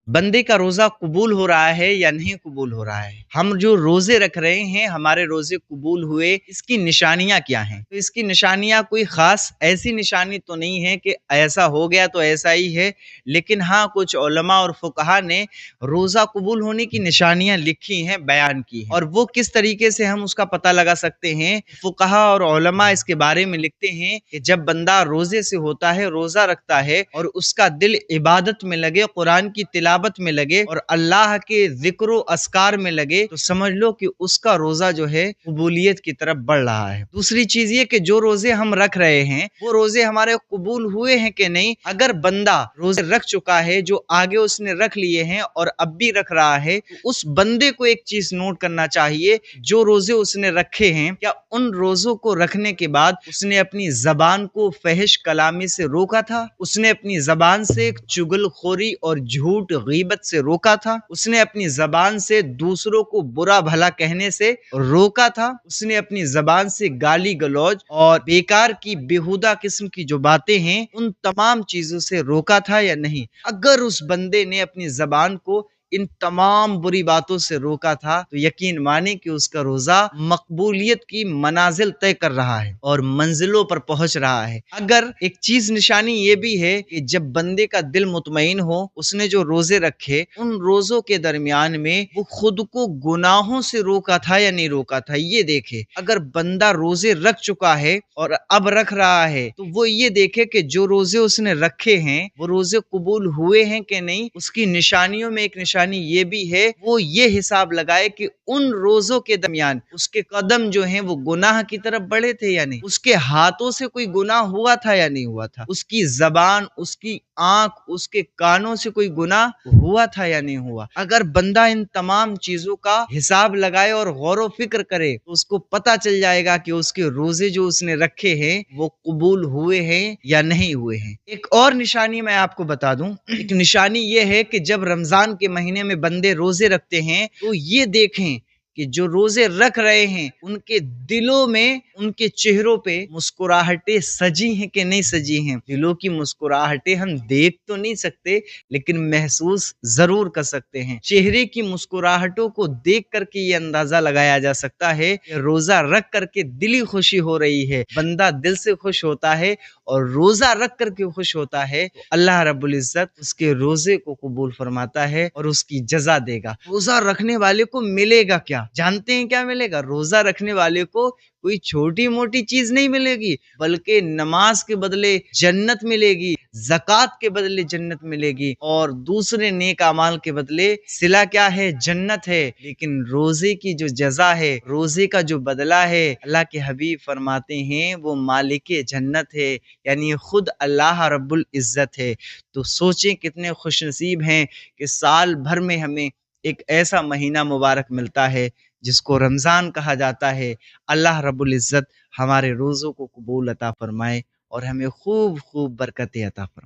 बंदे का रोजा कबूल हो रहा है या नहीं कबूल हो रहा है। हम जो रोजे रख रहे हैं, हमारे रोजे कबूल हुए, इसकी निशानियां क्या हैं? तो इसकी निशानियां कोई खास ऐसी निशानी तो नहीं है कि ऐसा हो गया तो ऐसा ही है, लेकिन हाँ, कुछ उलमा और फुकहा ने रोजा कबूल होने की निशानियां लिखी हैं, बयान की हैं। और वो किस तरीके से हम उसका पता लगा सकते हैं? फुकहा और उलमा इसके बारे में लिखते हैं कि जब बंदा रोजे से होता है, रोजा रखता है और उसका दिल इबादत में लगे, कुरान की तिलावत में लगे और अल्लाह के जिक्र अस्कार में लगे, तो समझ लो कि उसका रोजा जो है कबूलियत की तरफ बढ़ रहा है। दूसरी चीज ये कि जो रोजे हम रख रहे हैं वो रोजे हमारे कबूल हुए हैं कि नहीं। अगर बंदा रोजे रख चुका है, जो आगे उसने रख लिए हैं और अब भी रख रहा है, तो उस बंदे को एक चीज नोट करना चाहिए, जो रोजे उसने रखे हैं, क्या उन रोजों को रखने के बाद उसने अपनी जबान को फहिश कलामी से रोका था? उसने अपनी जबान से चुगलखोरी और झूठ गीबत से रोका था? उसने अपनी जबान से दूसरों को बुरा भला कहने से रोका था? उसने अपनी जबान से गाली गलौज और बेकार की बेहुदा किस्म की जो बातें हैं, उन तमाम चीजों से रोका था या नहीं? अगर उस बंदे ने अपनी जबान को इन तमाम बुरी बातों से रोका था, तो यकीन माने कि उसका रोजा मकबूलियत की मनाजिल तय कर रहा है और मंजिलों पर पहुंच रहा है। अगर एक चीज निशानी ये भी है कि जब बंदे का दिल मुतमईन हो, उसने जो रोजे रखे, उन रोजों के दरमियान में वो खुद को गुनाहों से रोका था या नहीं रोका था, ये देखे। अगर बंदा रोजे रख चुका है और अब रख रहा है, तो वो ये देखे कि जो रोजे उसने रखे हैं वो रोजे कबूल हुए हैं कि नहीं। उसकी निशानियों में एक निशानी ये भी है, वो ये हिसाब लगाए कि उन रोजों के दरमियान उसके कदम जो हैं वो गुनाह की तरफ बढ़े थे या नहीं, उसके हाथों से कोई गुनाह हुआ था या नहीं हुआ था, उसकी जबान, उसकी आंख, उसके कानों से कोई गुनाह हुआ था या नहीं हुआ। अगर बंदा इन तमाम चीजों का हिसाब लगाए और गौर व फिक्र करे, तो उसको पता चल जाएगा कि उसके रोजे जो उसने रखे हैं वो कबूल हुए हैं या नहीं हुए हैं। एक और निशानी मैं आपको बता दूं, एक निशानी ये है कि जब रमजान के महीने में बंदे रोजे रखते हैं, तो ये देखें कि जो रोजे रख रहे हैं उनके दिलों में, उनके चेहरों पे मुस्कुराहटें सजी हैं कि नहीं सजी हैं। दिलों की मुस्कुराहटें हम देख तो नहीं सकते, लेकिन महसूस जरूर कर सकते हैं। चेहरे की मुस्कुराहटों को देख करके ये अंदाजा लगाया जा सकता है कि रोजा रख करके दिली खुशी हो रही है। बंदा दिल से खुश होता है और रोजा रख करके खुश होता है, तो अल्लाह रब्बुल इज्जत उसके रोजे को कबूल फरमाता है और उसकी जजा देगा। रोजा रखने वाले को मिलेगा क्या? जानते हैं क्या मिलेगा? रोजा रखने वाले को कोई छोटी मोटी चीज नहीं मिलेगी, बल्कि नमाज के बदले जन्नत मिलेगी, ज़कात के बदले जन्नत मिलेगी और दूसरे नेक अमाल के बदले सिला क्या है? जन्नत है। लेकिन रोजे की जो जजा है, रोजे का जो बदला है, अल्लाह के हबीब फरमाते हैं वो मालिक जन्नत है, यानी खुद अल्लाह रब्बुल इज्जत है। तो सोचें कितने खुशनसीब हैं कि साल भर में हमें एक ऐसा महीना मुबारक मिलता है जिसको रमज़ान कहा जाता है। अल्लाह रब्बुल इज़्ज़त हमारे रोज़ों को कबूल अता फरमाए और हमें खूब खूब बरकतें अता फरमाए।